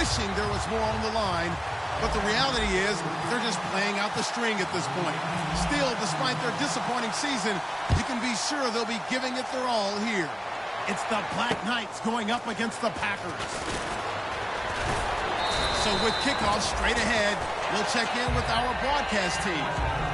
wishing there was more on the line, but the reality is they're just playing out the string at this point. Still, despite their disappointing season, you can be sure they'll be giving it their all here. It's the Black Knights going up against the Packers. So with kickoff straight ahead, we'll check in with our broadcast team.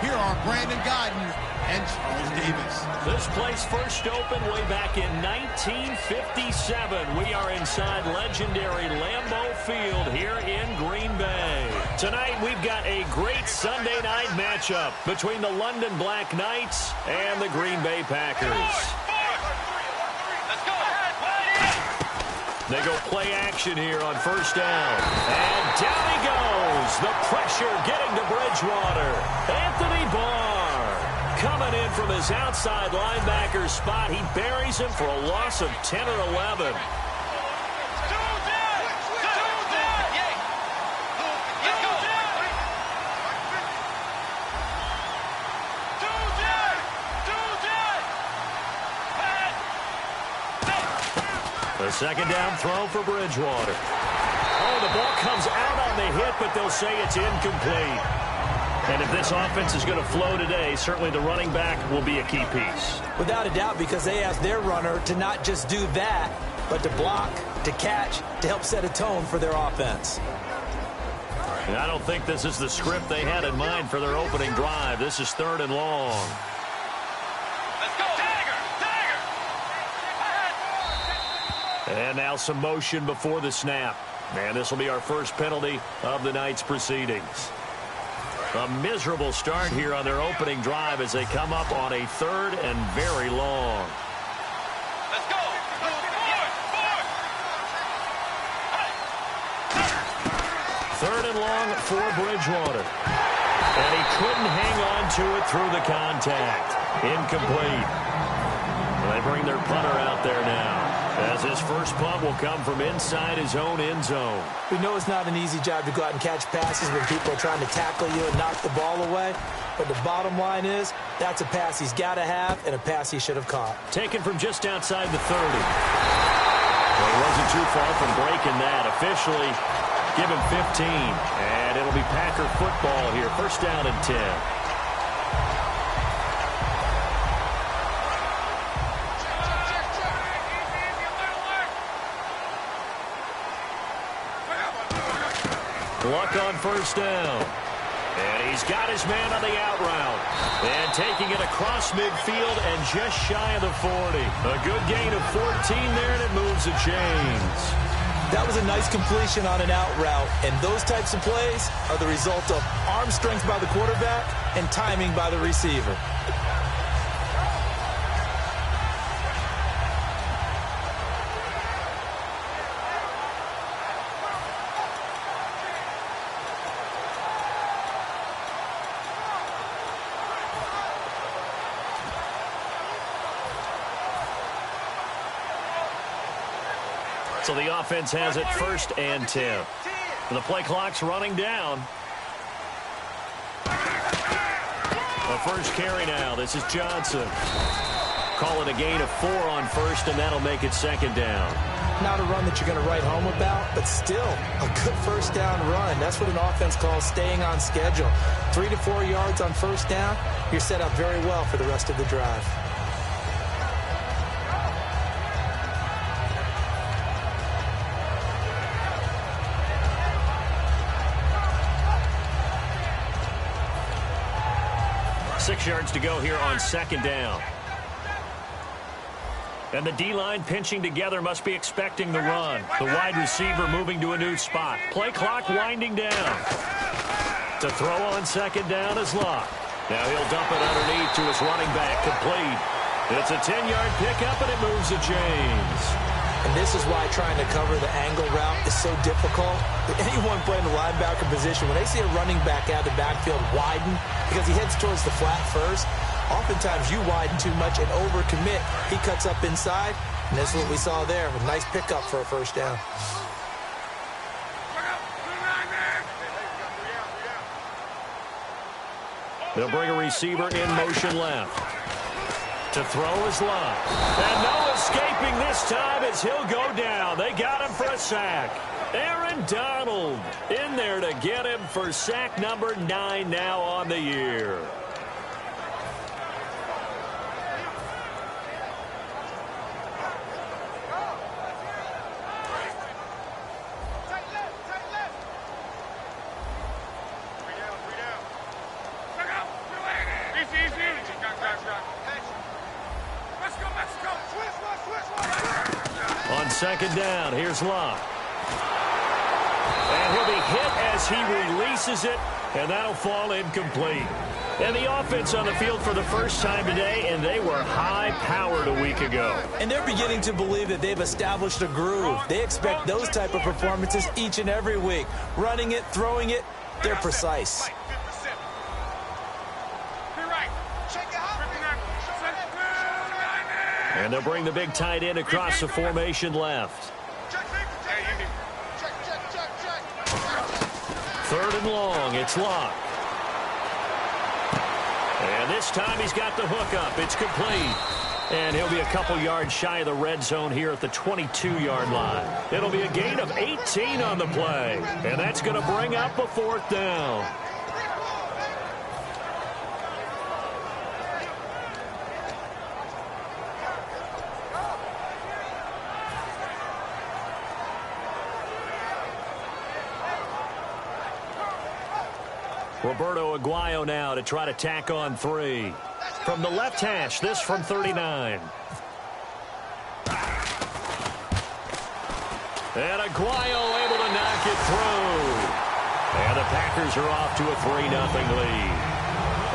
Here are Brandon Godden and Charles Davis. This place first opened way back in 1957. We are inside legendary Lambeau Field here in Green Bay. Tonight we've got a great Sunday night matchup between the London Black Knights and the Green Bay Packers. They go play action here on first down. And down he goes. The pressure getting to Bridgewater. Anthony Barr coming in from his outside linebacker spot. He buries him for a loss of 10 or 11. The second down throw for Bridgewater. Oh, the ball comes out on the hit, but they'll say it's incomplete. And if this offense is going to flow today, certainly the running back will be a key piece. Without a doubt, because they asked their runner to not just do that, but to block, to catch, to help set a tone for their offense. And I don't think this is the script they had in mind for their opening drive. This is 3rd and long. And now some motion before the snap. And this will be our first penalty of the night's proceedings. A miserable start here on their opening drive as they come up on a 3rd and very long. Let's go. 3rd and long for Bridgewater. And he couldn't hang on to it through the contact. Incomplete. They bring their punter out there now, as his first punt will come from inside his own end zone. We know it's not an easy job to go out and catch passes when people are trying to tackle you and knock the ball away. But the bottom line is, that's a pass he's got to have and a pass he should have caught. Taken from just outside the 30. Well, he wasn't too far from breaking that. Officially, give him 15. And it'll be Packer football here. First down and 10. Luck on first down. And he's got his man on the out route. And taking it across midfield and just shy of the 40. A good gain of 14 there, and it moves the chains. That was a nice completion on an out route. And those types of plays are the result of arm strength by the quarterback and timing by the receiver. So the offense has it 1st and 10. The play clock's running down. The first carry now. This is Johnson. Call it a gain of 4 on first, and that'll make it 2nd down. Not a run that you're going to write home about, but still a good first down run. That's what an offense calls staying on schedule. 3 to 4 yards on first down, you're set up very well for the rest of the drive. Six yards to go here on 2nd down. And the D-line pinching together, must be expecting the run. The wide receiver moving to a new spot. Play clock winding down. To throw on 2nd down is Locke. Now he'll dump it underneath to his running back, complete. It's a 10-yard pickup, and it moves the chains. And this is why trying to cover the angle route is so difficult. Anyone playing the linebacker position, when they see a running back out of the backfield widen, because he heads towards the flat first, oftentimes you widen too much and overcommit. He cuts up inside, and that's what we saw there. A nice pickup for a first down. They'll bring a receiver in motion left. To throw is Locke. And no escaping this time as he'll go down. They got him for a sack. Aaron Donald in there to get him for sack number 9 now on the year. On second down, here's Locke. And he'll be hit as he releases it, and that'll fall incomplete. And the offense on the field for the first time today, and they were high-powered a week ago. And they're beginning to believe that they've established a groove. They expect those type of performances each and every week. Running it, throwing it, they're precise. And they'll bring the big tight end across the formation left. Third and long, it's Locke. And this time he's got the hook up. It's complete. And he'll be a couple yards shy of the red zone here at the 22-yard line. It'll be a gain of 18 on the play. And that's going to bring up a fourth down. Roberto Aguayo now to try to tack on 3. From the left hash, this from 39. And Aguayo able to knock it through. And the Packers are off to a 3-0 lead.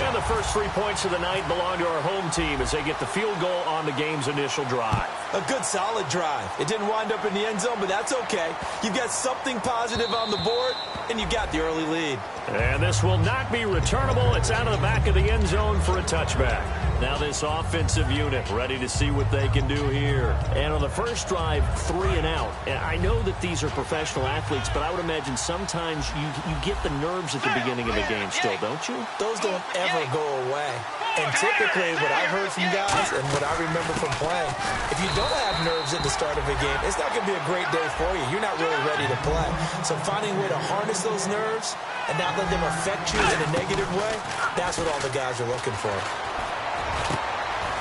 And the first 3 points of the night belong to our home team as they get the field goal on the game's initial drive. A good, solid drive. It didn't wind up in the end zone, but that's okay. You've got something positive on the board, and you got the early lead. And this will not be returnable. It's out of the back of the end zone for a touchback. Now this offensive unit ready to see what they can do here. And on the first drive, 3 and out. And I know that these are professional athletes, but I would imagine sometimes you get the nerves at the beginning of the game still, don't you? Those don't ever go away. And typically, what I've heard from guys and what I remember from playing, if you don't have nerves at the start of a game, it's not going to be a great day for you. You're not really ready to play. So finding a way to harness those nerves and not let them affect you in a negative way, that's what all the guys are looking for.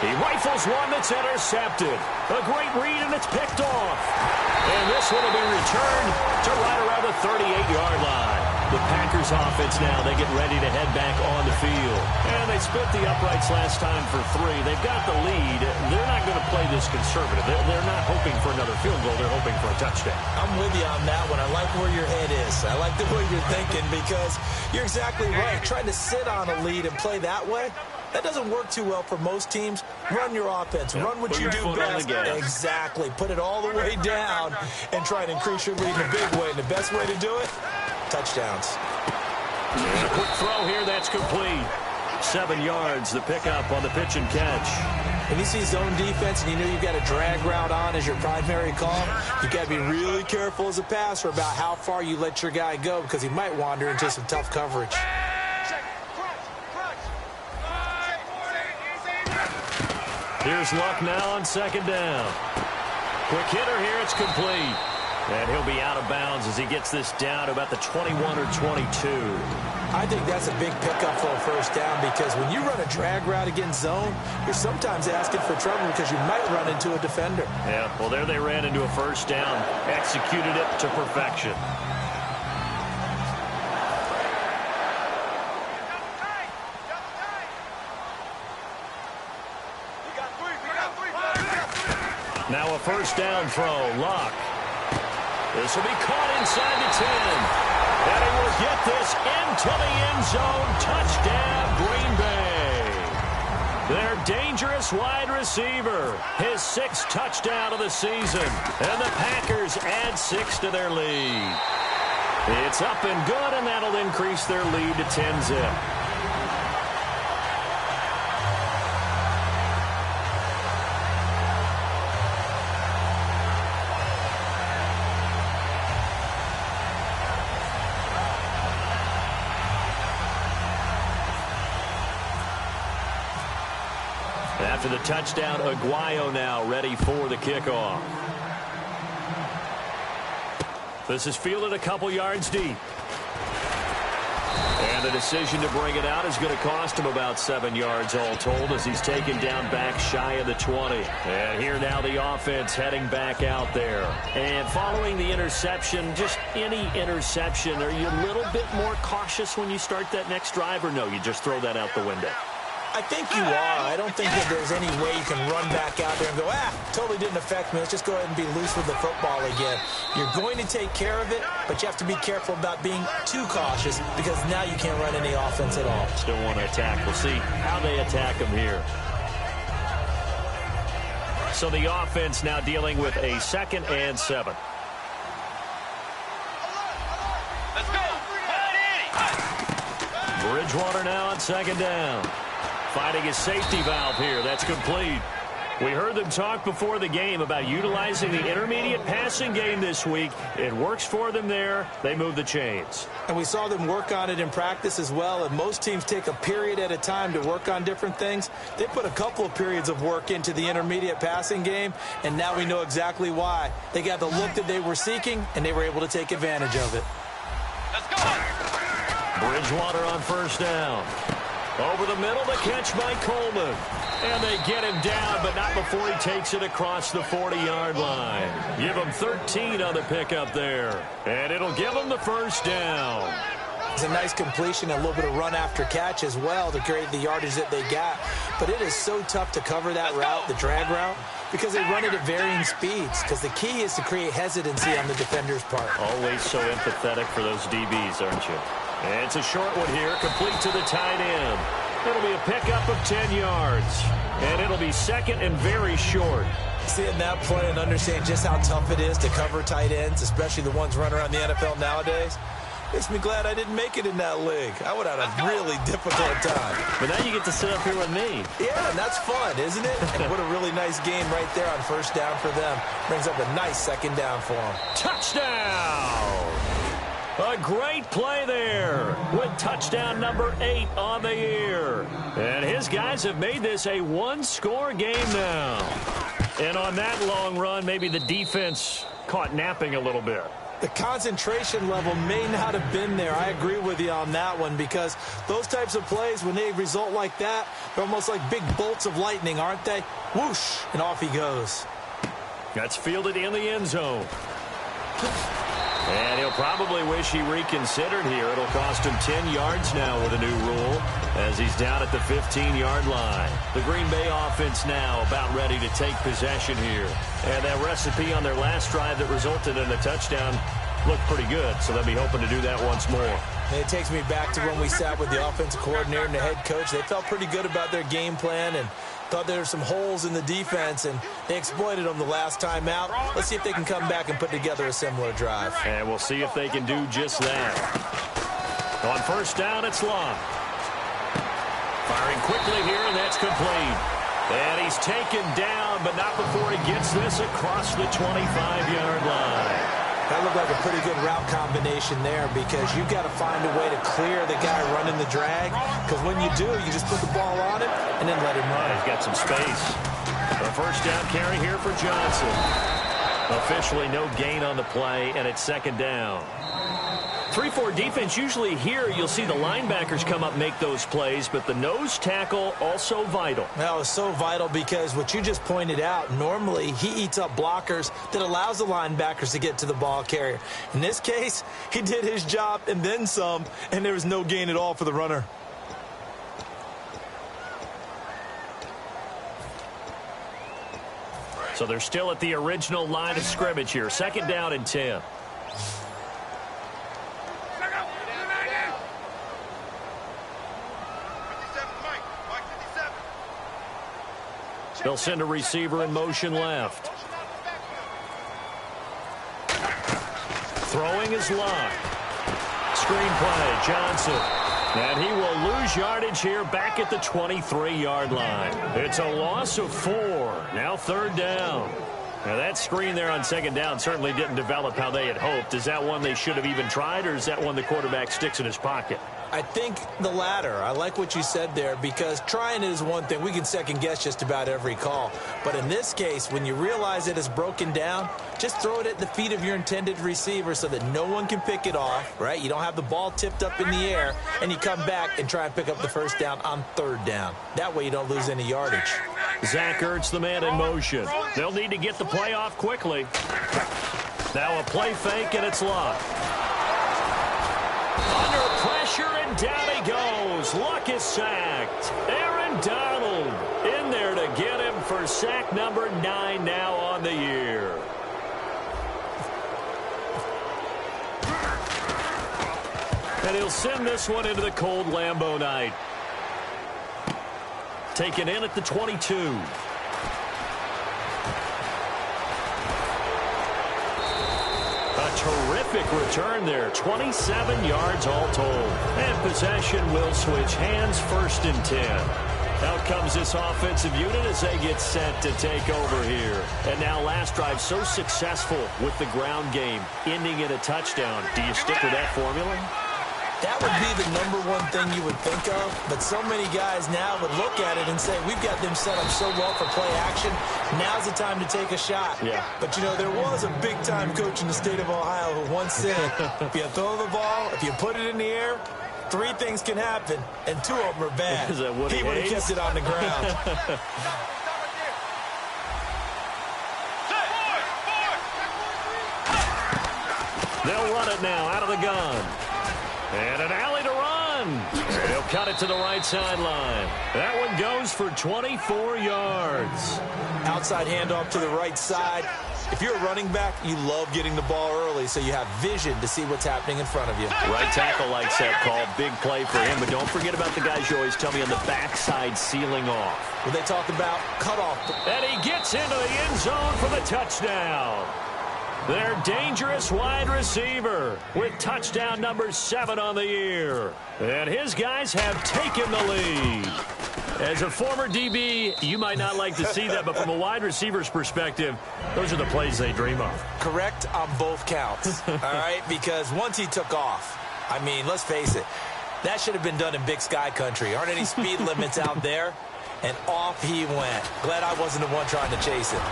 He rifles one that's intercepted. A great read, and it's picked off. And this one will be returned to right around the 38-yard line. The Packers offense now, they get ready to head back on the field. And they split the uprights last time for 3. They've got the lead. They're not going to play this conservative. They're not hoping for another field goal. They're hoping for a touchdown. I'm with you on that one. I like where your head is. I like the way you're thinking because you're exactly right. Trying to sit on a lead and play that way, that doesn't work too well for most teams. Run your offense. Run what you do best. Exactly. Put it all the way down and try to increase your lead in a big way. And the best way to do it, touchdowns. And a quick throw here. That's complete. 7 yards, the pickup on the pitch and catch. When you see zone defense and you know you've got a drag route on as your primary call, you've got to be really careful as a passer about how far you let your guy go because he might wander into some tough coverage. Here's Luck now on second down. Quick hitter here, it's complete. And he'll be out of bounds as he gets this down to about the 21 or 22. I think that's a big pickup for a first down because when you run a drag route against zone, you're sometimes asking for trouble because you might run into a defender. Yeah, well, there they ran into a first down, executed it to perfection. Now a first down throw, Locke. This will be caught inside the 10. And he will get this into the end zone. Touchdown, Green Bay. Their dangerous wide receiver. His 6th touchdown of the season. And the Packers add 6 to their lead. It's up and good, and that'll increase their lead to 10-zip. After the touchdown, Aguayo now ready for the kickoff. This is fielded a couple yards deep. And the decision to bring it out is going to cost him about 7 yards all told as he's taken down back shy of the 20. And here now the offense heading back out there. And following the interception, just any interception, are you a little bit more cautious when you start that next drive, or no, you just throw that out the window? I think you are. I don't think that there's any way you can run back out there and go, totally didn't affect me. Let's just go ahead and be loose with the football again. You're going to take care of it, but you have to be careful about being too cautious because now you can't run any offense at all. Still want to attack. We'll see how they attack him here. So the offense now dealing with a 2nd and 7. Let's go. Bridgewater now on 2nd down. Finding his safety valve here. That's complete. We heard them talk before the game about utilizing the intermediate passing game this week. It works for them there. They move the chains. And we saw them work on it in practice as well. And most teams take a period at a time to work on different things. They put a couple of periods of work into the intermediate passing game, and now we know exactly why. They got the look that they were seeking, and they were able to take advantage of it. Let's go. Bridgewater on 1st down. Over the middle, the catch by Coleman. And they get him down, but not before he takes it across the 40-yard line. Give him 13 on the pickup there. And it'll give him the 1st down. It's a nice completion, a little bit of run after catch as well to create the yardage that they got. But it is so tough to cover that route, the drag route, because they run it at varying speeds. Because the key is to create hesitancy on the defender's part. Always so empathetic for those DBs, aren't you? And it's a short one here, complete to the tight end. It'll be a pickup of 10 yards. And it'll be 2nd and very short. Seeing that play and understanding just how tough it is to cover tight ends, especially the ones running around the NFL nowadays, makes me glad I didn't make it in that league. I would have had a really difficult time. But now you get to sit up here with me. Yeah, and that's fun, isn't it? And what a really nice game right there on 1st down for them. Brings up a nice 2nd down for them. Touchdown! A great play there with touchdown number 8 on the year. And his guys have made this a 1-score game now. And on that long run, maybe the defense caught napping a little bit. The concentration level may not have been there. I agree with you on that one because those types of plays, when they result like that, they're almost like big bolts of lightning, aren't they? Whoosh, and off he goes. That's fielded in the end zone. And he'll probably wish he reconsidered here. It'll cost him 10 yards now with a new rule as he's down at the 15-yard line. The Green Bay offense now about ready to take possession here. And that recipe on their last drive that resulted in a touchdown looked pretty good, so they'll be hoping to do that once more. And it takes me back to when we sat with the offensive coordinator and the head coach. They felt pretty good about their game plan and thought there were some holes in the defense, and they exploited them the last time out. Let's see if they can come back and put together a similar drive. And we'll see if they can do just that. On 1st down, it's Love. Firing quickly here, and that's complete. And he's taken down, but not before he gets this across the 25-yard line. That looked like a pretty good route combination there because you've got to find a way to clear the guy running the drag, because when you do, you just put the ball on him and then let him run. He's got some space. A 1st down carry here for Johnson. Officially no gain on the play, and it's 2nd down. 3-4 defense, usually here you'll see the linebackers come up, make those plays, but the nose tackle also vital. That was so vital because what you just pointed out, normally he eats up blockers that allows the linebackers to get to the ball carrier. In this case, he did his job and then some, and there was no gain at all for the runner. So they're still at the original line of scrimmage here. 2nd down and 10. They'll send a receiver in motion left. Throwing is Locke. Screenplay, Johnson. And he will lose yardage here back at the 23-yard line. It's a loss of 4. Now 3rd down. Now, that screen there on second down certainly didn't develop how they had hoped. Is that one they should have even tried, or is that one the quarterback sticks in his pocket? I think the latter. I like what you said there, because trying it is one thing. We can second-guess just about every call. But in this case, when you realize it is broken down, just throw it at the feet of your intended receiver so that no one can pick it off, right? You don't have the ball tipped up in the air, and you come back and try and pick up the first down on third down. That way you don't lose any yardage. Zach Ertz, the man in motion. They'll need to get the play off quickly. Now a play fake, and it's locked. Under pressure, and down he goes. Luck is sacked. Aaron Donald in there to get him for sack number 9 now on the year. And he'll send this one into the cold Lambeau night. Taken in at the 22. A terrific return there. 27 yards all told. And possession will switch hands, 1st and 10. Out comes this offensive unit as they get set to take over here. And now last drive so successful with the ground game, ending in a touchdown. Do you stick with that formula? That would be the #1 thing you would think of, but so many guys now would look at it and say, we've got them set up so well for play action, now's the time to take a shot. Yeah. But, you know, there was a big-time coach in the state of Ohio who once said, if you throw the ball, if you put it in the air, 3 things can happen, and 2 of them are bad. Is that Woody He would have Hayes? kept it on the ground. They'll run it now out of the gun. And an alley to run. He'll cut it to the right sideline. That one goes for 24 yards. Outside handoff to the right side. If you're a running back, you love getting the ball early so you have vision to see what's happening in front of you. Right tackle likes that call. Big play for him. But don't forget about the guys you always tell me on the backside sealing off. When they talk about cutoff. And he gets into the end zone for the touchdown. Their dangerous wide receiver with touchdown number 7 on the year. And his guys have taken the lead. As a former DB, you might not like to see that, but from a wide receiver's perspective, those are the plays they dream of. Correct on both counts, all right? Because once he took off, I mean, let's face it, that should have been done in Big Sky country. Aren't any speed limits out there? And off he went. Glad I wasn't the one trying to chase it.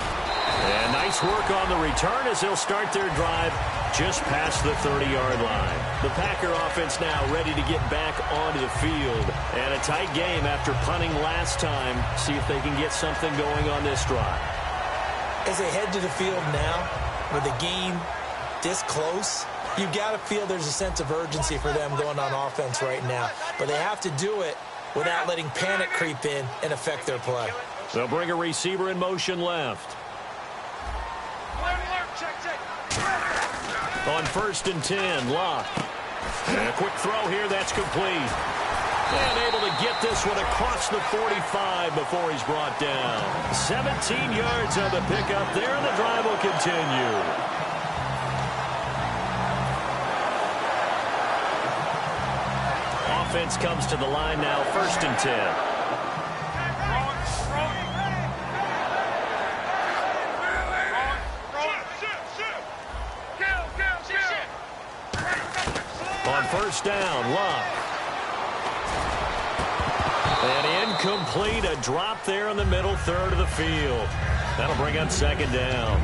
And nice work on the return as they'll start their drive just past the 30-yard line. The Packer offense now ready to get back onto the field. And a tight game after punting last time. See if they can get something going on this drive. As they head to the field now, with the game this close, you've got to feel there's a sense of urgency for them going on offense right now. But they have to do it without letting panic creep in and affect their play. They'll bring a receiver in motion left. On 1st and 10, Locke. And a quick throw here, that's complete. And able to get this one across the 45 before he's brought down. 17 yards on the pickup there, and the drive will continue. Offense comes to the line now, 1st and 10. On 1st down, Locke. And incomplete, a drop there in the middle third of the field. That'll bring up 2nd down.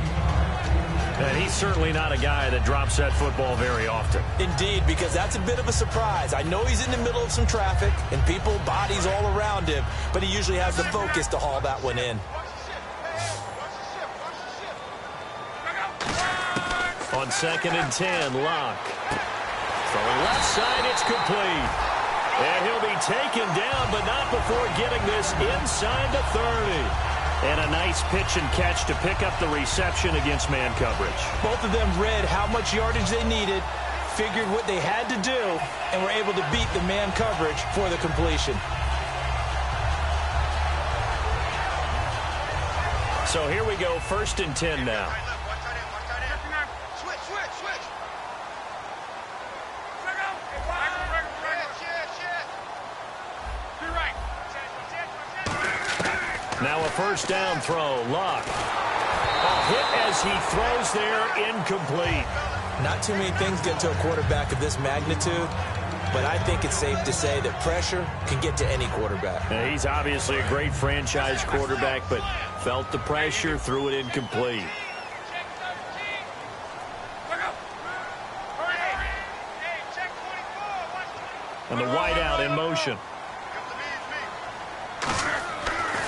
And he's certainly not a guy that drops that football very often. Indeed, because that's a bit of a surprise. I know he's in the middle of some traffic and people, bodies all around him, but he usually has the focus to haul that one in. On 2nd and 10, Locke. Throwing left side, it's complete. And he'll be taken down, but not before getting this inside the 30. And a nice pitch and catch to pick up the reception against man coverage. Both of them read how much yardage they needed, figured what they had to do, and were able to beat the man coverage for the completion. So here we go, 1st and 10 now. Now a 1st down throw, Locke. Hit as he throws there, incomplete. Not too many things get to a quarterback of this magnitude, but I think it's safe to say that pressure can get to any quarterback. Now, he's obviously a great franchise quarterback, but felt the pressure, threw it incomplete. And the wideout in motion.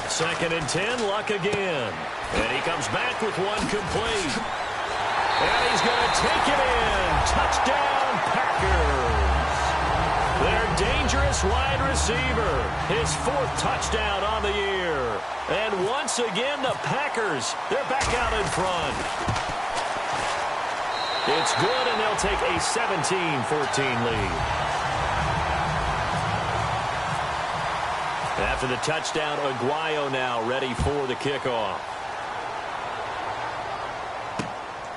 2nd and 10, Luck again. And he comes back with one complete. And he's going to take it in. Touchdown, Packers. Their dangerous wide receiver. His 4th touchdown on the year. And once again, the Packers, they're back out in front. It's good, and they'll take a 17-14 lead. After the touchdown, Aguayo now ready for the kickoff.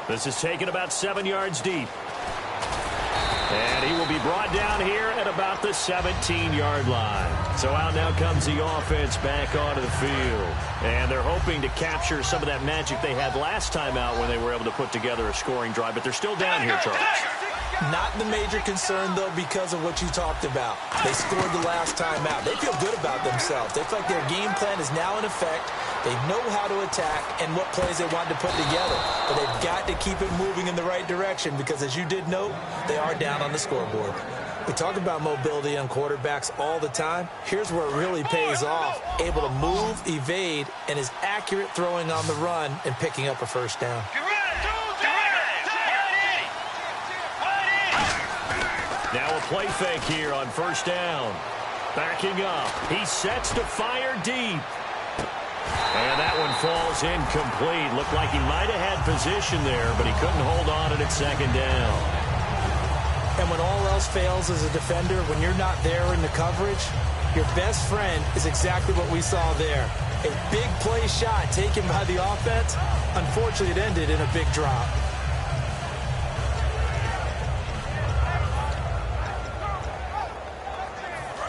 This is taken about 7 yards deep. And he will be brought down here at about the 17-yard line. So out now comes the offense back onto the field. And they're hoping to capture some of that magic they had last time out when they were able to put together a scoring drive. But they're still down here, Charles. Not the major concern, though, because of what you talked about. They scored the last time out. They feel good about themselves. They feel like their game plan is now in effect. They know how to attack and what plays they want to put together. But they've got to keep it moving in the right direction because, as you did note, they are down on the scoreboard. We talk about mobility on quarterbacks all the time. Here's where it really pays off. Able to move, evade, and is accurate throwing on the run and picking up a first down. Now a play fake here on first down. Backing up. He sets to fire deep. And that one falls incomplete. Looked like he might have had position there, but he couldn't hold on at 2nd down. And when all else fails as a defender, when you're not there in the coverage, your best friend is exactly what we saw there. A big play shot taken by the offense. Unfortunately, it ended in a big drop.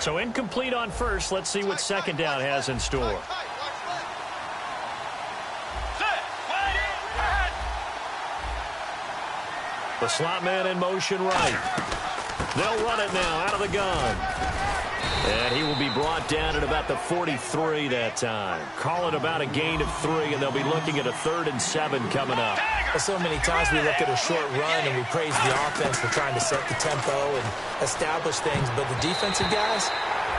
So incomplete on first. Let's see what 2nd down has in store. The slot man in motion right. They'll run it now out of the gun. And he will be brought down at about the 43 that time. Call it about a gain of 3, and they'll be looking at a 3rd and 7 coming up. Well, so many times we look at a short run and we praise the offense for trying to set the tempo and establish things. But the defensive guys,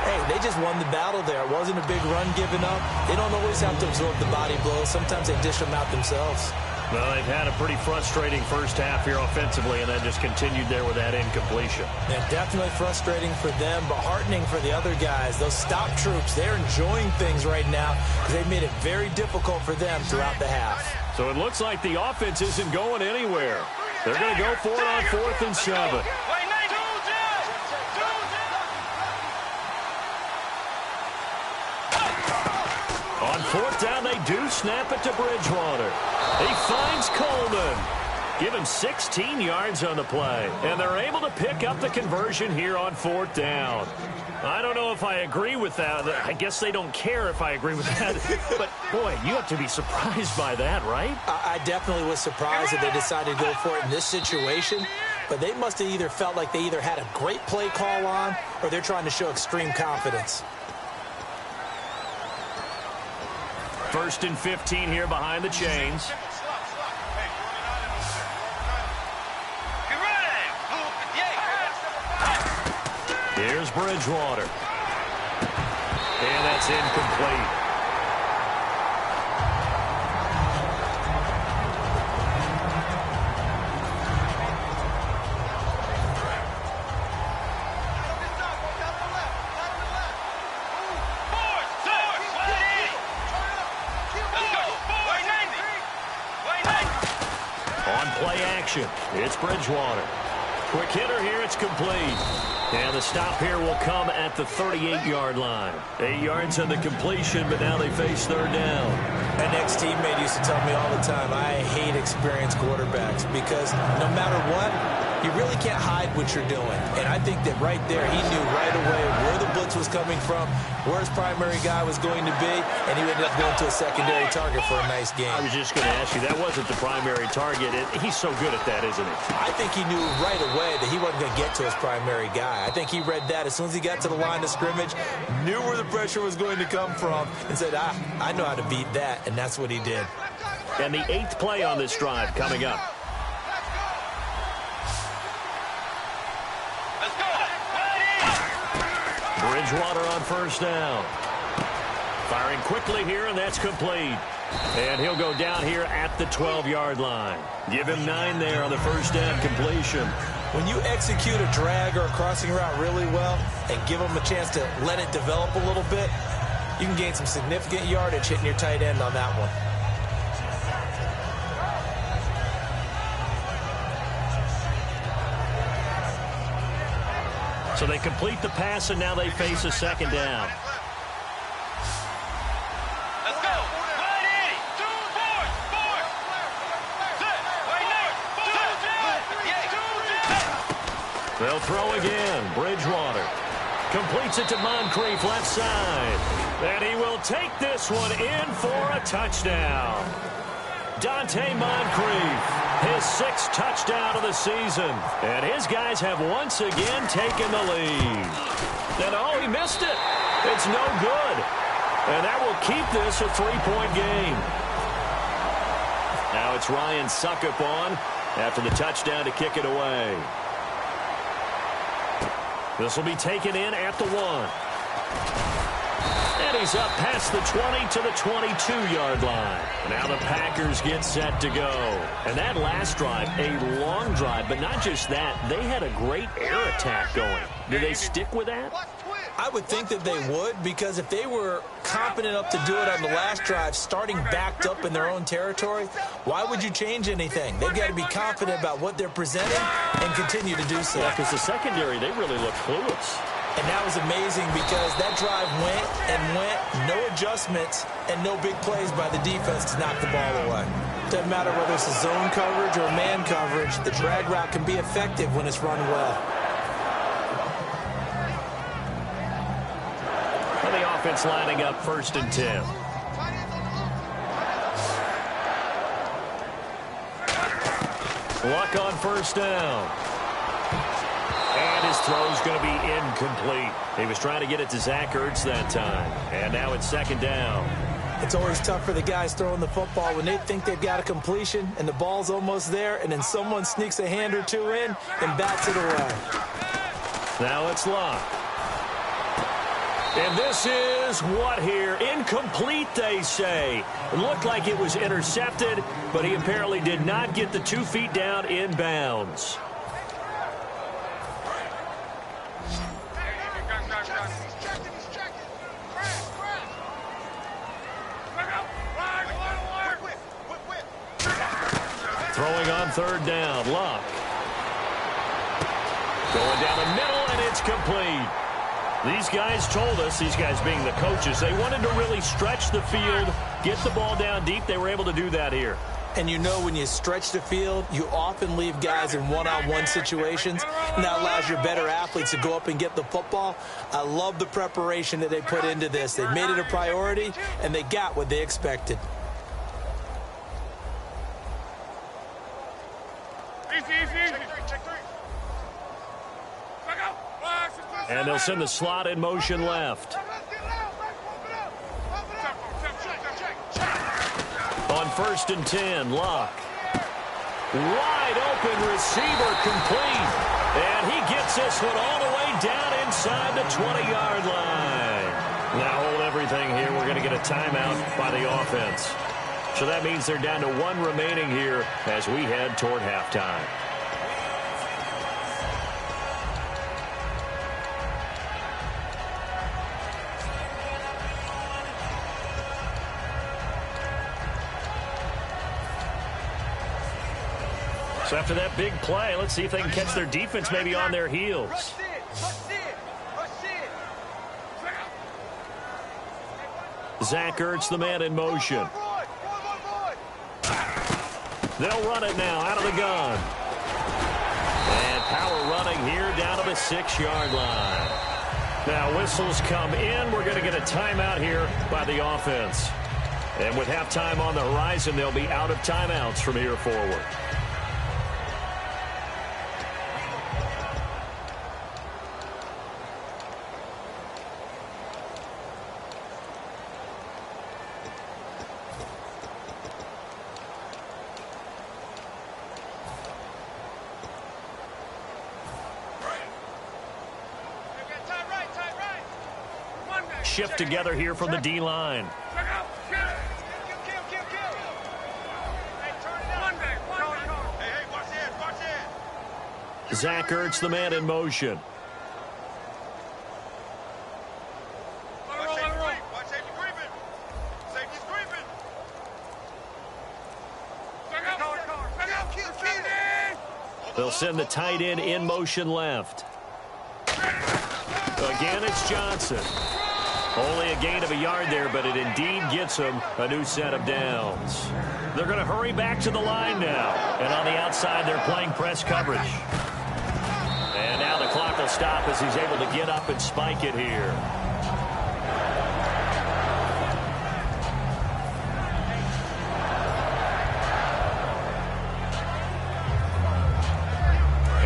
hey, they just won the battle there. It wasn't a big run given up. They don't always have to absorb the body blows. Sometimes they dish them out themselves. Well, they've had a pretty frustrating first half here offensively, and that just continued there with that incompletion. Yeah, definitely frustrating for them, but heartening for the other guys. Those stop troops, they're enjoying things right now because they've made it very difficult for them throughout the half. So it looks like the offense isn't going anywhere. They're going to go for it on 4th and 7. On 4th down, they do snap it to Bridgewater. He finds Coleman. Give him 16 yards on the play. And they're able to pick up the conversion here on 4th down. I don't know if I agree with that. I guess they don't care if I agree with that. But, boy, you have to be surprised by that, right? I definitely was surprised that they decided to go for it in this situation. But they must have either felt like they either had a great play call on or they're trying to show extreme confidence. 1st and 15 here behind the chains. Here's Bridgewater. And that's incomplete. It's Bridgewater. Quick hitter here. It's complete. And the stop here will come at the 38-yard line. 8 yards on the completion, but now they face 3rd down. An ex-teammate used to tell me all the time, I hate experienced quarterbacks because no matter what, You really can't hide what you're doing. And I think that right there, he knew right away where the blitz was coming from, where his primary guy was going to be, and he ended up going to a secondary target for a nice game. I was just going to ask you, that wasn't the primary target. He's so good at that, isn't he? I think he knew right away that he wasn't going to get to his primary guy. I think he read that as soon as he got to the line of scrimmage, knew where the pressure was going to come from, and said, I know how to beat that, and that's what he did. And the 8th play on this drive coming up. Bridgewater on first down. Firing quickly here, and that's complete. And he'll go down here at the 12-yard line. Give him 9 there on the first down completion. When you execute a drag or a crossing route really well and give them a chance to let it develop a little bit, you can gain some significant yardage hitting your tight end on that one. So they complete the pass, and now they face a second down. Let's go. Ready. 2, 4, 4. They'll throw again. Bridgewater completes it to Moncrief, left side. And he will take this one in for a touchdown. Dante Moncrief, his 6th touchdown of the season. And his guys have once again taken the lead. And oh, he missed it. It's no good. And that will keep this a 3-point game. Now it's Ryan Suckup on after the touchdown to kick it away. This will be taken in at the 1. And he's up past the 20 to the 22-yard line. Now the Packers get set to go. And that last drive, a long drive, but not just that. They had a great air attack going. Do they stick with that? I would think that they would, because if they were competent enough to do it on the last drive, starting backed up in their own territory, why would you change anything? They've got to be confident about what they're presenting and continue to do so. Yeah, because the secondary, they really look clueless. And that was amazing because that drive went and went, no adjustments, and no big plays by the defense to knock the ball away. Doesn't matter whether it's a zone coverage or man coverage, the drag route can be effective when it's run well. And the offense lining up 1st and 10. Luck on first down. And his throw's going to be incomplete. He was trying to get it to Zach Ertz that time. And now it's 2nd down. It's always tough for the guys throwing the football when they think they've got a completion and the ball's almost there, and then someone sneaks a hand or two in and bats it away. Now it's Luck. And this is what here? Incomplete, they say. It looked like it was intercepted, but he apparently did not get the 2 feet down in bounds. Throwing on 3rd down, Luck. Going down the middle, and it's complete. These guys told us, these guys being the coaches, they wanted to really stretch the field, get the ball down deep. They were able to do that here. And you know when you stretch the field, you often leave guys in one-on-one situations, and that allows your better athletes to go up and get the football. I love the preparation that they put into this. They made it a priority, and they got what they expected. And they'll send the slot in motion left. On 1st and 10, Luck. Wide open receiver complete. And he gets this one all the way down inside the 20-yard line. Now hold everything here. We're going to get a timeout by the offense. So that means they're down to 1 remaining here as we head toward halftime. So after that big play, let's see if they can catch their defense maybe on their heels. Zach Ertz, the man in motion. They'll run it now out of the gun. And Power running here down to the 6-yard line. Now whistles come in. We're going to get a timeout here by the offense. And with halftime on the horizon, they'll be out of timeouts from here forward. Shift together here from the D-line. Zach Ertz, the man in motion. They'll send the tight end in motion left. Again, it's Johnson. Only a gain of a yard there, but it indeed gets them a new set of downs. They're going to hurry back to the line now. And on the outside, they're playing press coverage. And now the clock will stop as he's able to get up and spike it here.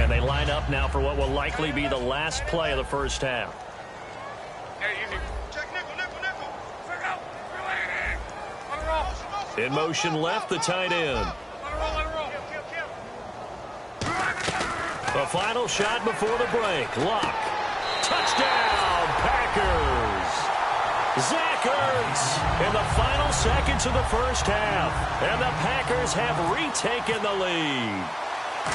And they line up now for what will likely be the last play of the first half. In motion left, the tight end. The final shot before the break. Lock. Touchdown, Packers. Zach Ertz in the final seconds of the first half. And the Packers have retaken the lead.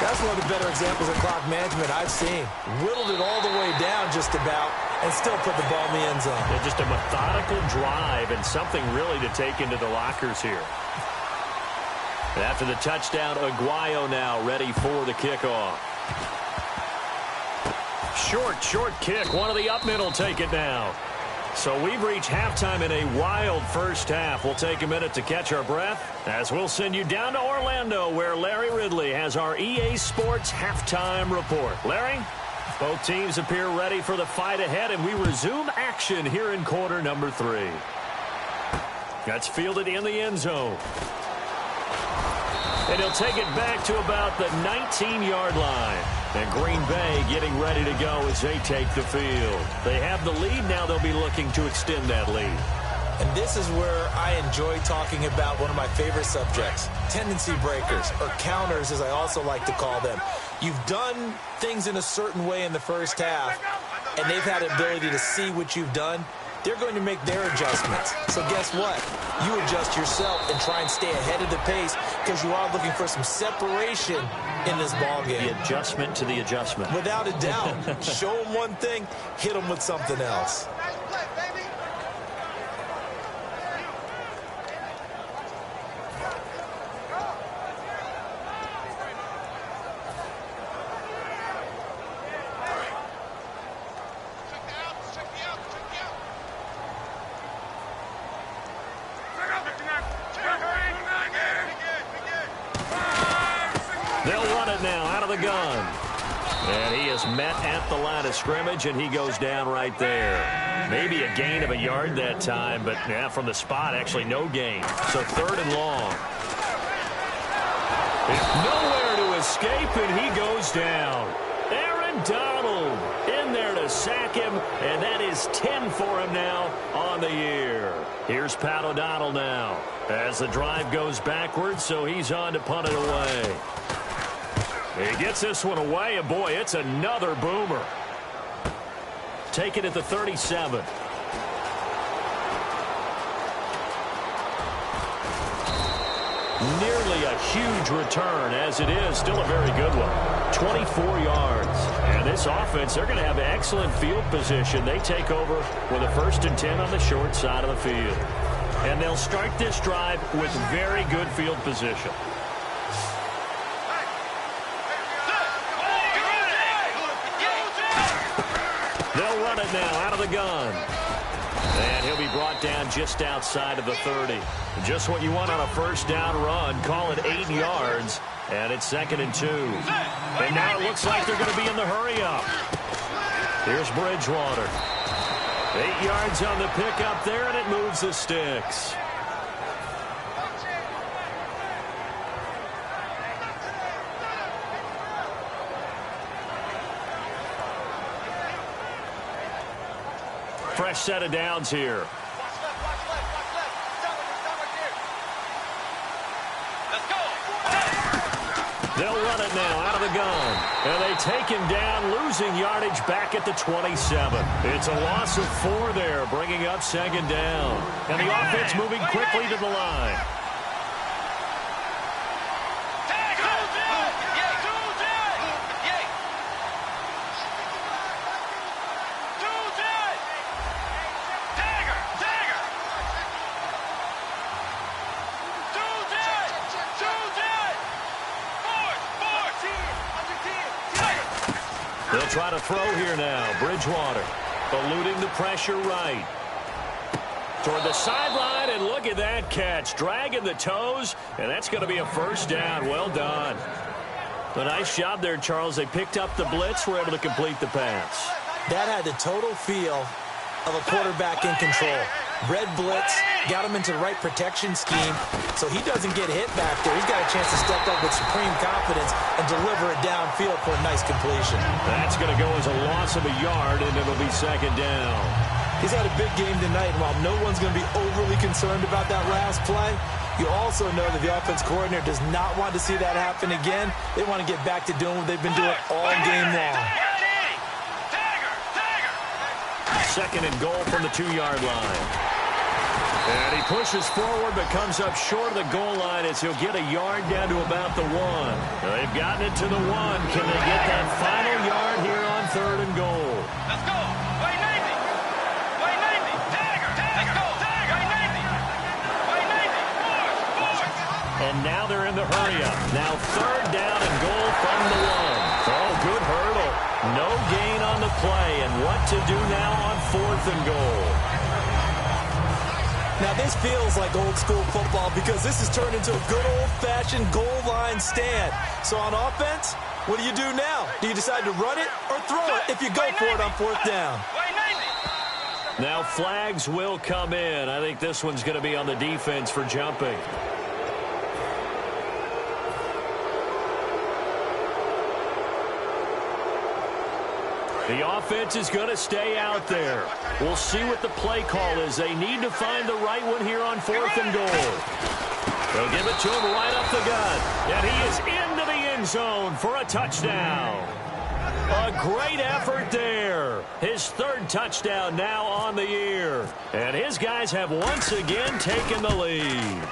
That's one of the better examples of clock management I've seen. Whittled it all the way down just about and still put the ball in the end zone. Yeah, just a methodical drive and something really to take into the lockers here. And after the touchdown, Aguayo now ready for the kickoff. Short kick. One of the up middle take it now. So we've reached halftime in a wild first half. We'll take a minute to catch our breath as we'll send you down to Orlando where Larry Ridley has our EA Sports halftime report. Larry? Both teams appear ready for the fight ahead, and we resume action here in quarter number 3. That's fielded in the end zone. And he'll take it back to about the 19-yard line. And Green Bay getting ready to go as they take the field. They have the lead. Now they'll be looking to extend that lead. And this is where I enjoy talking about one of my favorite subjects, tendency breakers, or counters as I also like to call them. You've done things in a certain way in the first half, and they've had the ability to see what you've done. They're going to make their adjustments. So guess what? You adjust yourself and try and stay ahead of the pace because you are looking for some separation in this ballgame. The adjustment to the adjustment. Without a doubt. Show them one thing, hit them with something else. And he is met at the line of scrimmage, and he goes down right there. Maybe a gain of a yard that time, but yeah, from the spot, actually no gain. So 3rd and long. Nowhere to escape, and he goes down. Aaron Donald in there to sack him, and that is 10 for him now on the year. Here's Pat O'Donnell now as the drive goes backwards, so he's on to punt it away. He gets this one away, and boy, it's another boomer. Take it at the 37. Nearly a huge return, as it is still a very good one. 24 yards. And this offense, they're going to have excellent field position. They take over with a 1st and 10 on the short side of the field. And they'll start this drive with very good field position. They'll run it now out of the gun. And he'll be brought down just outside of the 30. Just what you want on a first down run. Call it 8 yards. And it's 2nd and 2. And now it looks like they're going to be in the hurry-up. Here's Bridgewater. 8 yards on the pickup there, and it moves the sticks. Fresh set of downs here. They'll run it now out of the gun. And they take him down, losing yardage back at the 27. It's a loss of 4 there, bringing up 2nd down. And the offense moving quickly to the line. They'll try to throw here now. Bridgewater eluding the pressure right. Toward the sideline, and look at that catch. Dragging the toes, and that's going to be a first down. Well done. A nice job there, Charles. They picked up the blitz, were able to complete the pass. That had the total feel of a quarterback in control. Red blitz, got him into the right protection scheme, so he doesn't get hit back there. He's got a chance to step up with supreme confidence and deliver it downfield for a nice completion. That's going to go as a loss of a yard, and it'll be 2nd down. He's had a big game tonight, and while no one's going to be overly concerned about that last play, you also know that the offense coordinator does not want to see that happen again. They want to get back to doing what they've been doing all game long. 2nd and goal from the 2-yard line. And he pushes forward but comes up short of the goal line as he'll get a yard down to about the 1. They've gotten it to the 1. Can they get that final yard here on 3rd and goal? Let's go. White Navy. White Navy. Tiger. Let's go. Tiger. White Navy. White Navy. Force. And now they're in the hurry-up. Now 3rd down and goal from the 1. Oh, good hurdle. No gain on the play. And what to do now on 4th and goal? Now, this feels like old-school football because this has turned into a good old-fashioned goal line stand. So on offense, what do you do now? Do you decide to run it or throw it if you go for it on 4th down? Now flags will come in. I think this one's going to be on the defense for jumping. The offense is going to stay out there. We'll see what the play call is. They need to find the right one here on 4th and goal. They'll give it to him right up the gut. And he is into the end zone for a touchdown. A great effort there. His 3rd touchdown now on the year. And his guys have once again taken the lead.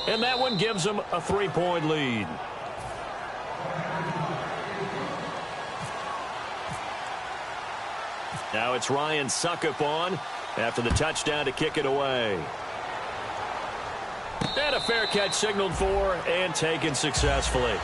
And that one gives them a 3-point lead. Now it's Ryan Suckup on after the touchdown to kick it away. And a fair catch signaled for and taken successfully.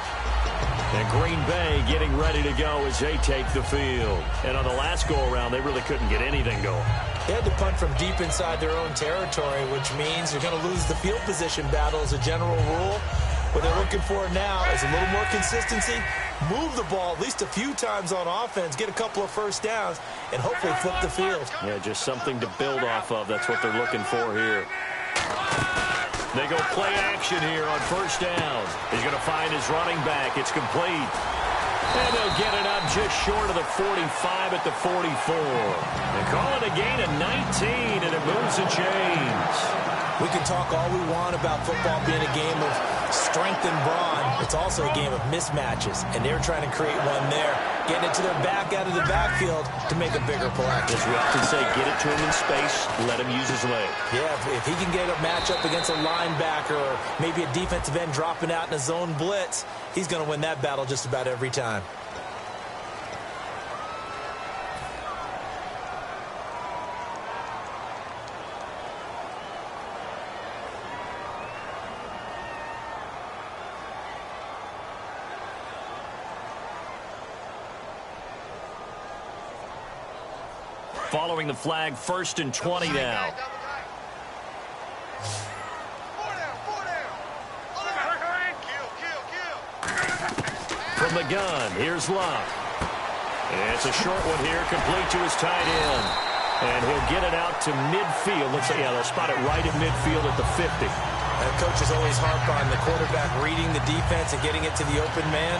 And Green Bay getting ready to go as they take the field. And on the last go-around, they really couldn't get anything going. They had to punt from deep inside their own territory, which means you're going to lose the field position battle as a general rule. What they're looking for now is a little more consistency, move the ball at least a few times on offense, get a couple of first downs, and hopefully flip the field. Yeah, just something to build off of. That's what they're looking for here. They go play action here on 1st down. He's going to find his running back. It's complete. And they'll get it up just short of the 45 at the 44. They call it a gain of 19, and it moves the chains. We can talk all we want about football being a game of strength and brawn. It's also a game of mismatches, and they're trying to create one there, getting it to their back out of the backfield to make a bigger play. As we often say, get it to him in space, let him use his leg. Yeah, if he can get a matchup against a linebacker or maybe a defensive end dropping out in a zone blitz, he's going to win that battle just about every time. Following the flag, 1st and 20 now. From the gun, here's Love. It's a short one here, complete to his tight end. And he'll get it out to midfield. Looks like, yeah, they'll spot it right at midfield at the 50. Coaches always harp on the quarterback reading the defense and getting it to the open man.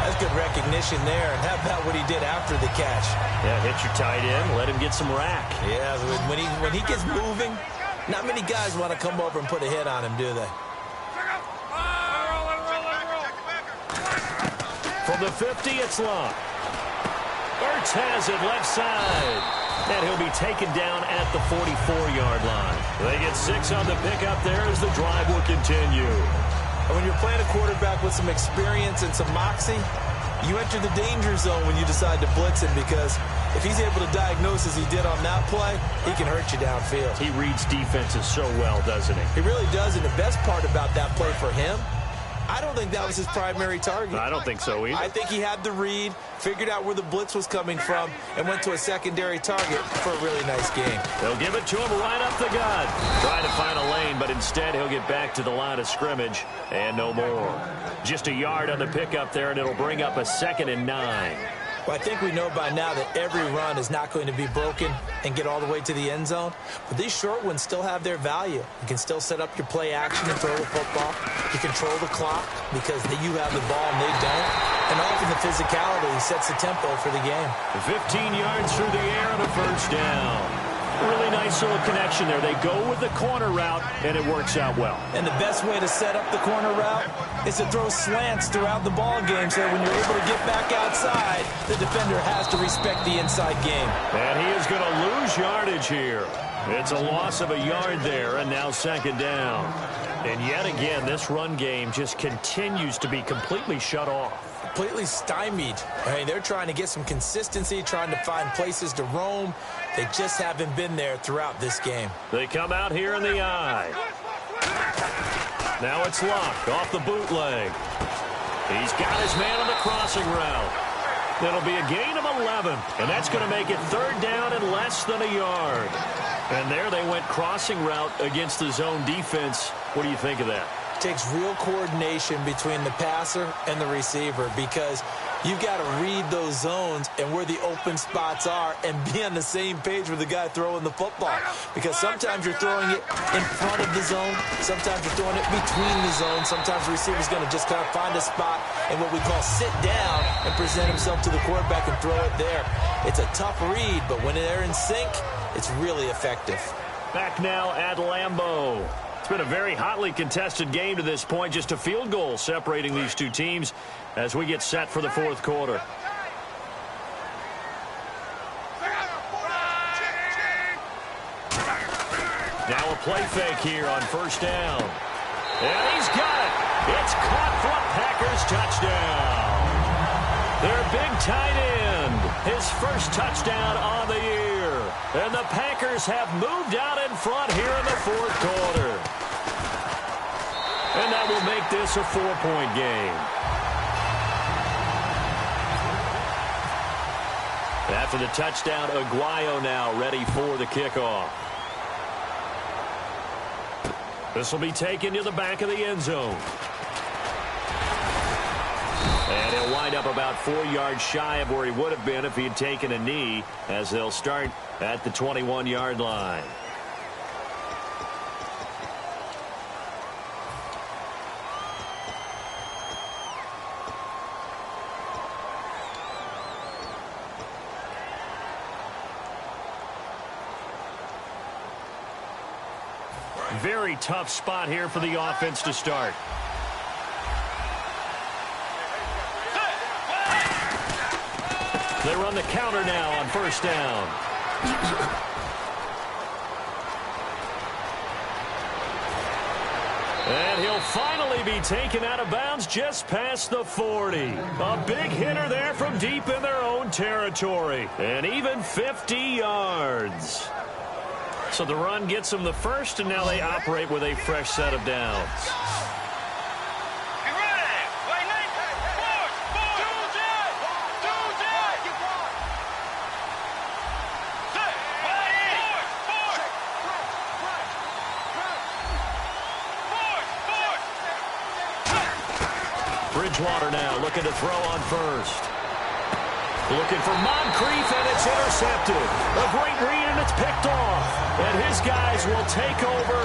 That's good recognition there. And how about what he did after the catch? Yeah, hit your tight end, let him get some rack. Yeah, when he gets moving, not many guys want to come over and put a hit on him, do they? From the 50, it's Love. Ertz has it left side. And he'll be taken down at the 44-yard line. They get 6 on the pickup there as the drive will continue. And when you're playing a quarterback with some experience and some moxie, you enter the danger zone when you decide to blitz him, because if he's able to diagnose as he did on that play, he can hurt you downfield. He reads defenses so well, doesn't he? He really does, and the best part about that play for him, I don't think that was his primary target. I don't think so either. I think he had the read, figured out where the blitz was coming from, and went to a secondary target for a really nice game. They'll give it to him right up the gut. Trying to find a lane, but instead he'll get back to the line of scrimmage and no more. Just a yard on the pickup there, and it'll bring up a 2nd and 9. Well, I think we know by now that every run is not going to be broken and get all the way to the end zone. But these short ones still have their value. You can still set up your play action and throw the football. You control the clock because you have the ball and they don't. And often the physicality sets the tempo for the game. 15 yards through the air and a 1st down. Really nice little connection there. They go with the corner route, and it works out well. And the best way to set up the corner route is to throw slants throughout the ball game, so when you're able to get back outside, the defender has to respect the inside game. And he is going to lose yardage here. It's a loss of a yard there, and now 2nd down. And yet again, this run game just continues to be completely shut off. Completely stymied. I mean, they're trying to get some consistency, trying to find places to roam. They just haven't been there throughout this game. They come out here in the eye. Now it's Locke off the bootleg. He's got his man on the crossing route. That'll be a gain of 11, and that's going to make it 3rd down and less than a yard. And there they went crossing route against the zone defense. What do you think of that? It takes real coordination between the passer and the receiver, because you've got to read those zones and where the open spots are and be on the same page with the guy throwing the football. Because sometimes you're throwing it in front of the zone. Sometimes you're throwing it between the zones. Sometimes the receiver's going to just kind of find a spot and what we call sit down and present himself to the quarterback and throw it there. It's a tough read, but when they're in sync, it's really effective. Back now at Lambeau. It's been a very hotly contested game to this point. Just a field goal separating these two teams as we get set for the 4th quarter. Now a play fake here on 1st down. And he's got it. It's caught for a Packers touchdown. Their big tight end, his 1st touchdown on the year. And the Packers have moved out in front here in the 4th quarter. And that will make this a 4-point game. After the touchdown, Aguayo now ready for the kickoff. This will be taken to the back of the end zone. And he'll wind up about 4 yards shy of where he would have been if he had taken a knee, as they'll start at the 21-yard line. Very tough spot here for the offense to start. They run the counter now on 1st down. And he'll finally be taken out of bounds just past the 40. A big hitter there from deep in their own territory. And even 50 yards. So the run gets them the 1st, and now they operate with a fresh set of downs. Bridgewater now looking to throw on first. Looking for Moncrief, and it's intercepted. A great read, and it's picked off. And his guys will take over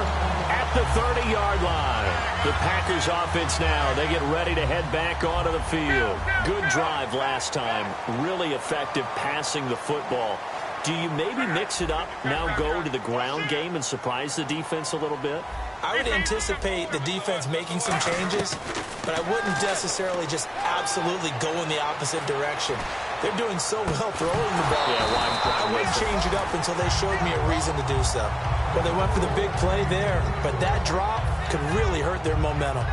at the 30-yard line. The Packers offense now, they get ready to head back onto the field. Good drive last time. Really effective passing the football. Do you maybe mix it up, now go to the ground game and surprise the defense a little bit? I would anticipate the defense making some changes, but I wouldn't necessarily just absolutely go in the opposite direction. They're doing so well throwing the ball. I wouldn't change it up until they showed me a reason to do so. Well, they went for the big play there, but that drop could really hurt their momentum.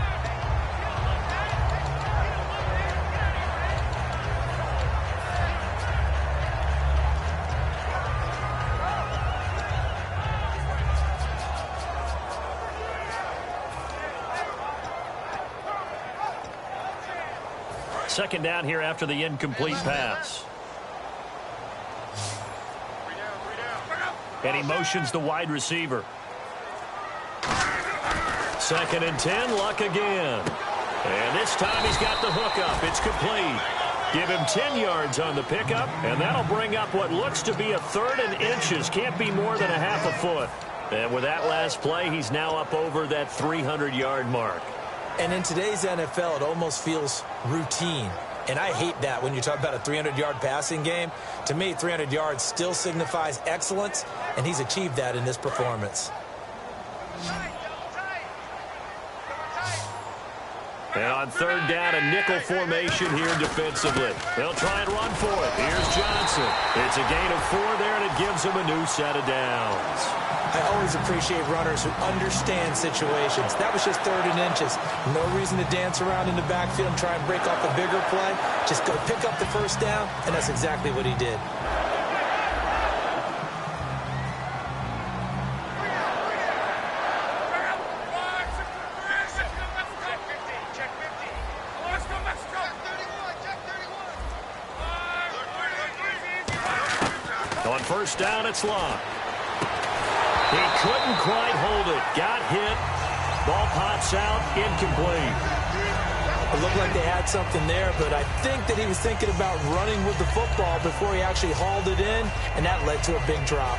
Second down here after the incomplete pass. And he motions the wide receiver. 2nd and 10, Luck again. And this time he's got the hook up. It's complete. Give him 10 yards on the pickup, and that'll bring up what looks to be a 3rd and inches. Can't be more than a half a foot. And with that last play, he's now up over that 300-yard mark. And in today's NFL, it almost feels routine. And I hate that when you talk about a 300-yard passing game. To me, 300 yards still signifies excellence, and he's achieved that in this performance. And on 3rd down, a nickel formation here defensively. They'll try and run for it. Here's Johnson. It's a gain of 4 there, and it gives him a new set of downs. I always appreciate runners who understand situations. That was just 3rd and inches. No reason to dance around in the backfield and try and break off a bigger play. Just go pick up the 1st down, and that's exactly what he did. On 1st down, it's Luck. He couldn't quite hold it. Got hit. Ball pops out. Incomplete. It looked like they had something there, but I think that he was thinking about running with the football before he actually hauled it in, and that led to a big drop.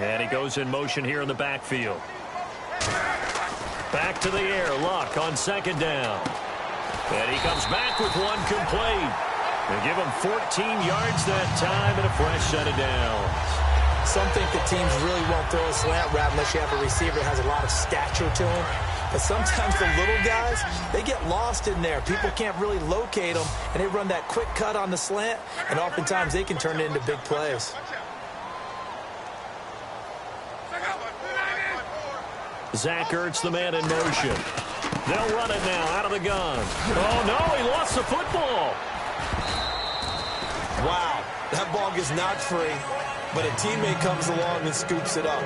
And he goes in motion here in the backfield. Back to the air. Luck on 2nd down. And he comes back with one complete. They give him 14 yards that time and a fresh set of downs. Some think that teams really won't throw a slant route unless you have a receiver that has a lot of stature to him. But sometimes the little guys, they get lost in there. People can't really locate them, and they run that quick cut on the slant, and oftentimes they can turn it into big plays. Zach Ertz, the man in motion. They'll run it now out of the gun. Oh, no, he lost the football. Wow, that ball gets knocked free, but a teammate comes along and scoops it up.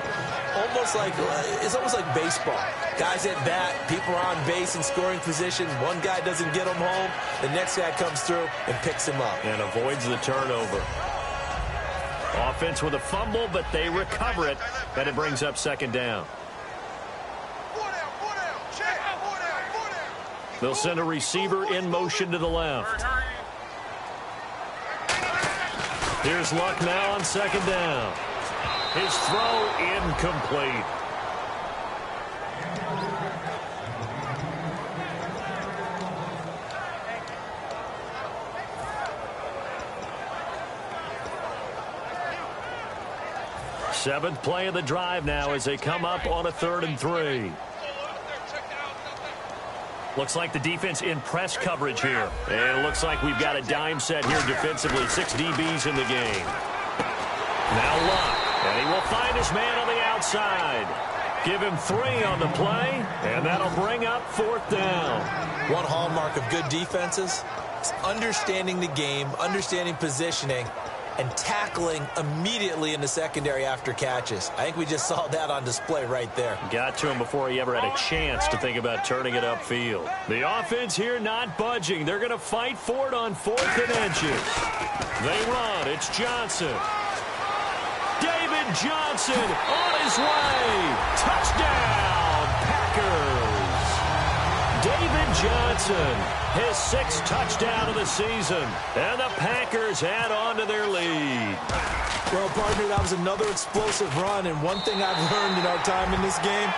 It's almost like baseball. Guys at bat, people are on base in scoring positions. One guy doesn't get him home. The next guy comes through and picks him up. And avoids the turnover. Offense with a fumble, but they recover it, and it brings up 2nd down. They'll send a receiver in motion to the left. Here's Luck now on 2nd down. His throw incomplete. Seventh play of the drive now as they come up on a 3rd and 3. Looks like the defense in press coverage here. And it looks like we've got a dime set here defensively. 6 DBs in the game. Now Luck. And he will find his man on the outside. Give him 3 on the play. And that'll bring up 4th down. One hallmark of good defenses is understanding the game, understanding positioning, and tackling immediately in the secondary after catches. I think we just saw that on display right there. Got to him before he ever had a chance to think about turning it upfield. The offense here not budging. They're going to fight for it on 4th and inches. They run. It's Johnson. David Johnson on his way. Touchdown, Packers. David Johnson, his 6th touchdown of the season, and the Packers add on to their lead. Well, partner, that was another explosive run, and one thing I've learned in our time in this game,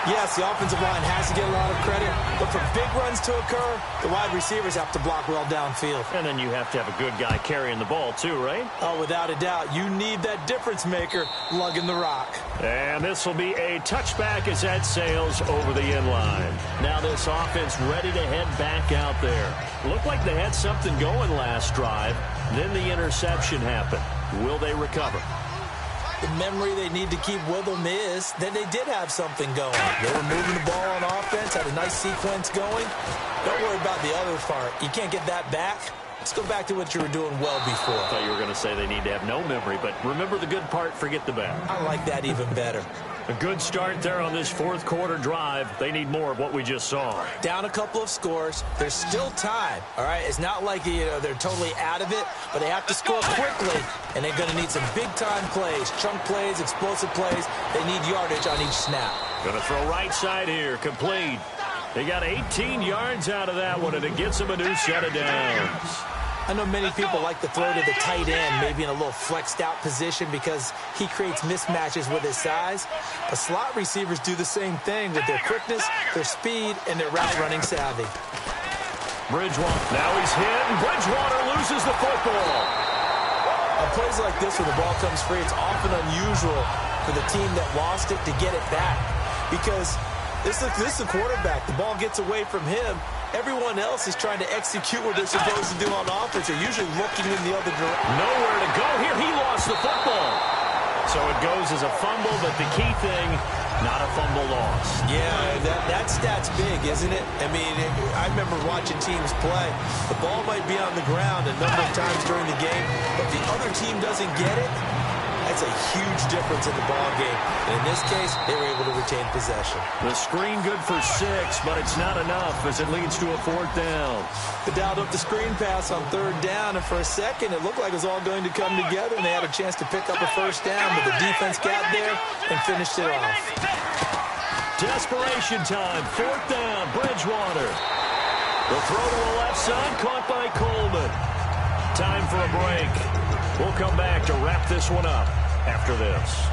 yes, the offensive line has to get a lot of credit, but for big runs to occur, the wide receivers have to block well downfield. And then you have to have a good guy carrying the ball too, right? Oh, without a doubt. You need that difference maker lugging the rock. And this will be a touchback as that sails over the end line. Now this offense ready to head back out there. Looked like they had something going last drive. Then the interception happened. Will they recover? The memory they need to keep with them is that they did have something going. They were moving the ball on offense, had a nice sequence going. Don't worry about the other part. You can't get that back. Let's go back to what you were doing well before. I thought you were going to say they need to have no memory, but remember the good part, forget the bad. I like that even better. A good start there on this 4th quarter drive. They need more of what we just saw. Down a couple of scores. There's still time, all right? It's not like they're totally out of it, but they have to score quickly, and they're going to need some big-time plays, chunk plays, explosive plays. They need yardage on each snap. Going to throw right side here, complete. They got 18 yards out of that one, and it gets them a new set of downs. I know many people like to throw to the tight end, maybe in a little flexed out position because he creates mismatches with his size. But slot receivers do the same thing with their quickness, their speed, and their route running savvy. Bridgewater, now he's hit, and Bridgewater loses the football. On plays like this where the ball comes free, it's often unusual for the team that lost it to get it back because this is the quarterback. The ball gets away from him. Everyone else is trying to execute what they're supposed to do on offense. They're usually looking in the other direction. Nowhere to go here. He lost the football. So it goes as a fumble, but the key thing, not a fumble loss. Yeah, that stat's big, isn't it? I mean, I remember watching teams play. The ball might be on the ground a number of times during the game, but the other team doesn't get it. That's a huge difference in the ball game. And in this case, they were able to retain possession. The screen good for 6, but it's not enough as it leads to a 4th down. They dialed up the screen pass on 3rd down, and for a second, it looked like it was all going to come together, and they had a chance to pick up a 1st down, but the defense got there and finished it off. Desperation time, 4th down, Bridgewater. The throw to the left side, caught by Coleman. Time for a break. We'll come back to wrap this one up after this.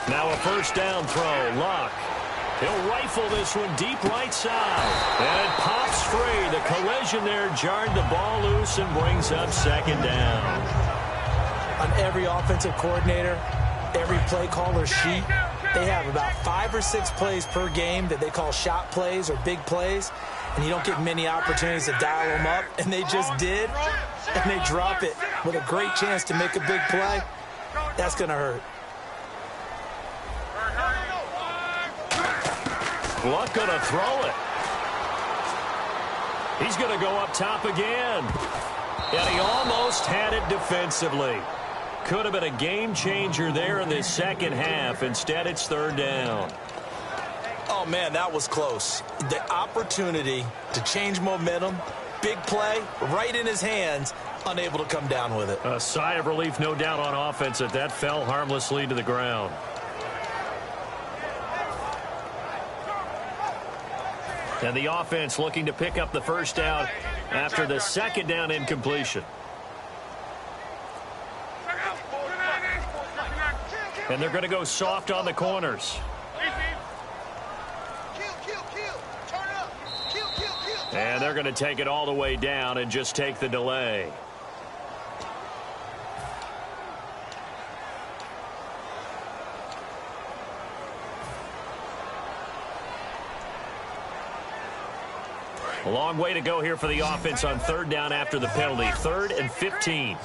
Now a 1st down throw. Luck. He'll rifle this one deep right side. And it pops free. The collision there jarred the ball loose and brings up 2nd down. On every offensive coordinator, every play caller sheet, they have about 5 or 6 plays per game that they call shot plays or big plays. And you don't get many opportunities to dial them up. And they just did. And they drop it with a great chance to make a big play. That's going to hurt. Luck going to throw it. He's going to go up top again. And he almost had it defensively. Could have been a game changer there in this 2nd half. Instead, it's 3rd down. Oh, man, that was close. The opportunity to change momentum, big play, right in his hands, unable to come down with it. A sigh of relief, no doubt, on offense that fell harmlessly to the ground. And the offense looking to pick up the 1st down after the 2nd down incompletion. And they're going to go soft on the corners. And they're going to take it all the way down and just take the delay. A long way to go here for the offense on third down after the penalty. 3rd and 15.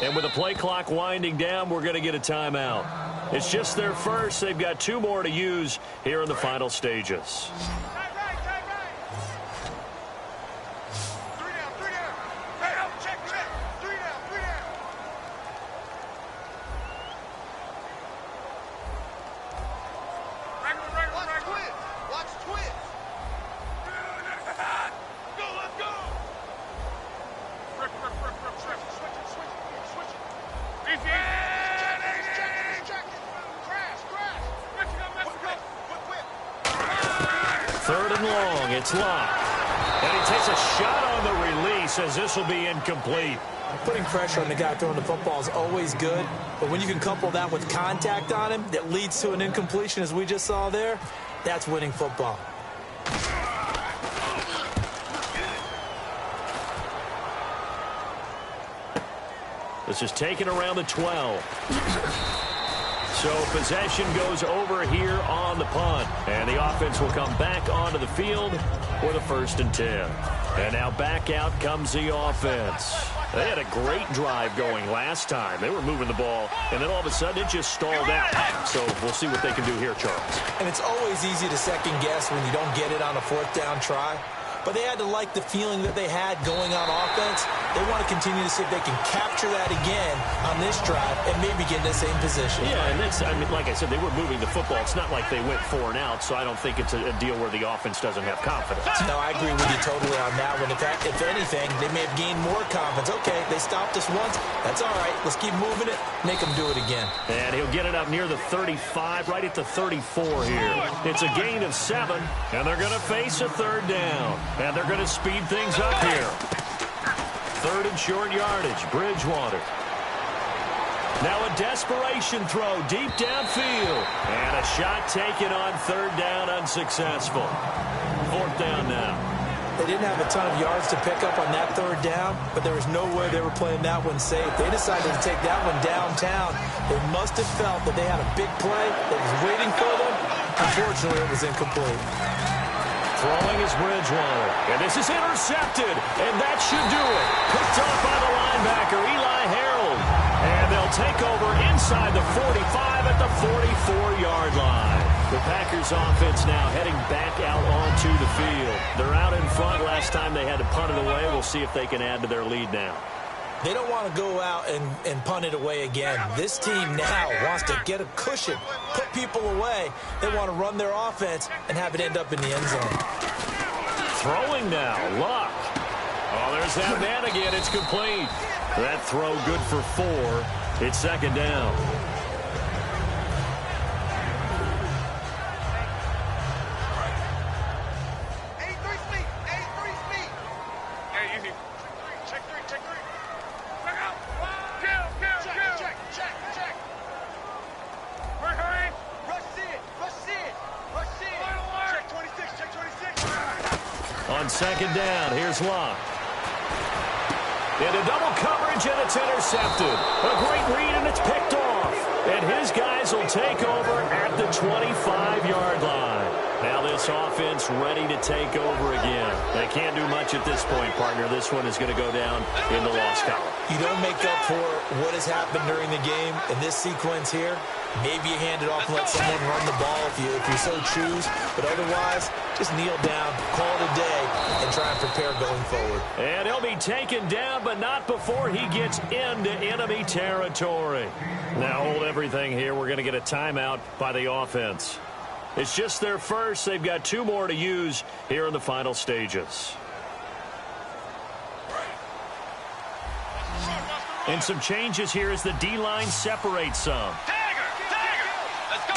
And with the play clock winding down, we're going to get a timeout. It's just their first. They've got 2 more to use here in the final stages. It's locked. And he takes a shot on the release as this will be incomplete. Putting pressure on the guy throwing the football is always good, but when you can couple that with contact on him that leads to an incompletion, as we just saw there, that's winning football. This is taken around the 12. So possession goes over here on the punt. And the offense will come back onto the field for the 1st and 10. And now back out comes the offense. They had a great drive going last time. They were moving the ball, and then all of a sudden it just stalled out. So we'll see what they can do here, Charles. And it's always easy to second guess when you don't get it on a 4th down try. But they had to like the feeling that they had going on offense. They want to continue to see if they can capture that again on this drive and maybe get in the same position. Yeah, and that's, I mean, like I said, they were moving the football. It's not like they went 4 and out, so I don't think it's a deal where the offense doesn't have confidence. No, I agree with you totally on that one. In fact, if anything, they may have gained more confidence. Okay, they stopped us once. That's all right. Let's keep moving it. Make them do it again. And he'll get it up near the 35, right at the 34 here. It's a gain of 7, and they're going to face a 3rd down. And they're going to speed things up here. 3rd and short yardage, Bridgewater. Now a desperation throw deep downfield. And a shot taken on 3rd down, unsuccessful. 4th down now. They didn't have a ton of yards to pick up on that 3rd down, but there was no way they were playing that one safe. They decided to take that one downtown. They must have felt that they had a big play that was waiting for them. Unfortunately, it was incomplete. Throwing is Bridgewater. And this is intercepted. And that should do it. Picked up by the linebacker, Eli Harold. And they'll take over inside the 45 at the 44-yard line. The Packers offense now heading back out onto the field. They're out in front. Last time they had to punt it away. We'll see if they can add to their lead now. They don't want to go out and punt it away again. This team now wants to get a cushion, put people away. They want to run their offense and have it end up in the end zone. Throwing now, Luck. Oh, there's that man again. It's complete. That throw good for 4. It's 2nd down. On 2nd down, here's Luck. Into double coverage, and it's intercepted. A great read, and it's picked off. And his guys will take over at the 25-yard line. Now this offense ready to take over again. They can't do much at this point, partner. This one is going to go down in the loss column. You don't make up for what has happened during the game in this sequence here. Maybe you hand it off and let someone run the ball if you so choose. But otherwise, just kneel down, call it a day, and try and prepare going forward. And he'll be taken down, but not before he gets into enemy territory. Now hold everything here. We're going to get a timeout by the offense. It's just their first. They've got 2 more to use here in the final stages. And some changes here as the D-line separates some. Let's go.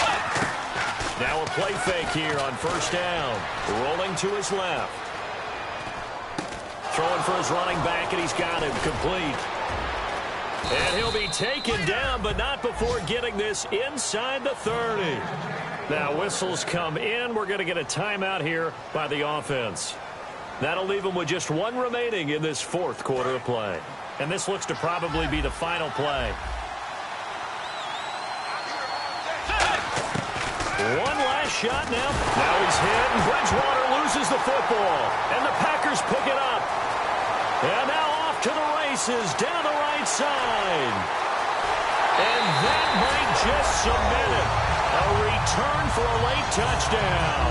Now a play fake here on 1st down. Rolling to his left. Throwing for his running back, and he's got him complete. And he'll be taken down, but not before getting this inside the 30. Now, whistles come in. We're going to get a timeout here by the offense. That'll leave them with just one remaining in this fourth quarter of play. And this looks to probably be the final play. One last shot now. Now he's hit, and Bridgewater loses the football. And the Packers pick it up. And now off to the races down the right side. And that might just cement it. A return for a late touchdown.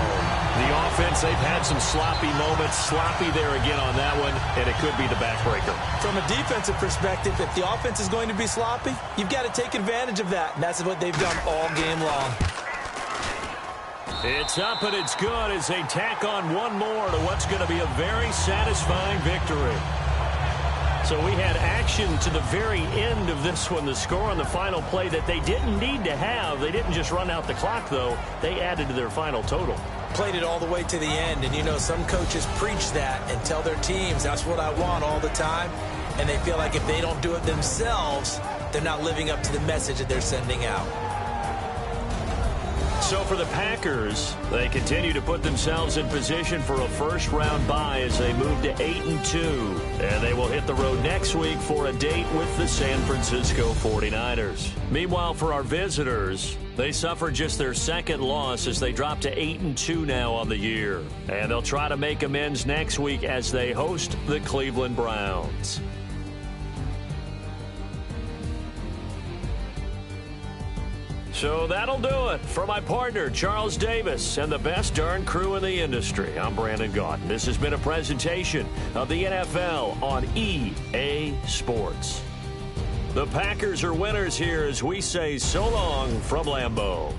The offense, they've had some sloppy moments. Sloppy there again on that one, and it could be the backbreaker. From a defensive perspective, if the offense is going to be sloppy, you've got to take advantage of that. And that's what they've done all game long. It's up and it's good as they tack on one more to what's going to be a very satisfying victory. So we had action to the very end of this one. The score on the final play that they didn't need to have. They didn't just run out the clock, though. They added to their final total. Played it all the way to the end. And, you know, some coaches preach that and tell their teams, that's what I want all the time. And they feel like if they don't do it themselves, they're not living up to the message that they're sending out. So for the Packers, they continue to put themselves in position for a first-round bye as they move to 8-2. And they will hit the road next week for a date with the San Francisco 49ers. Meanwhile, for our visitors, they suffered just their second loss as they drop to 8-2 now on the year. And they'll try to make amends next week as they host the Cleveland Browns. So that'll do it. For my partner, Charles Davis, and the best darn crew in the industry, I'm Brandon Gaudin. This has been a presentation of the NFL on EA Sports. The Packers are winners here as we say so long from Lambeau.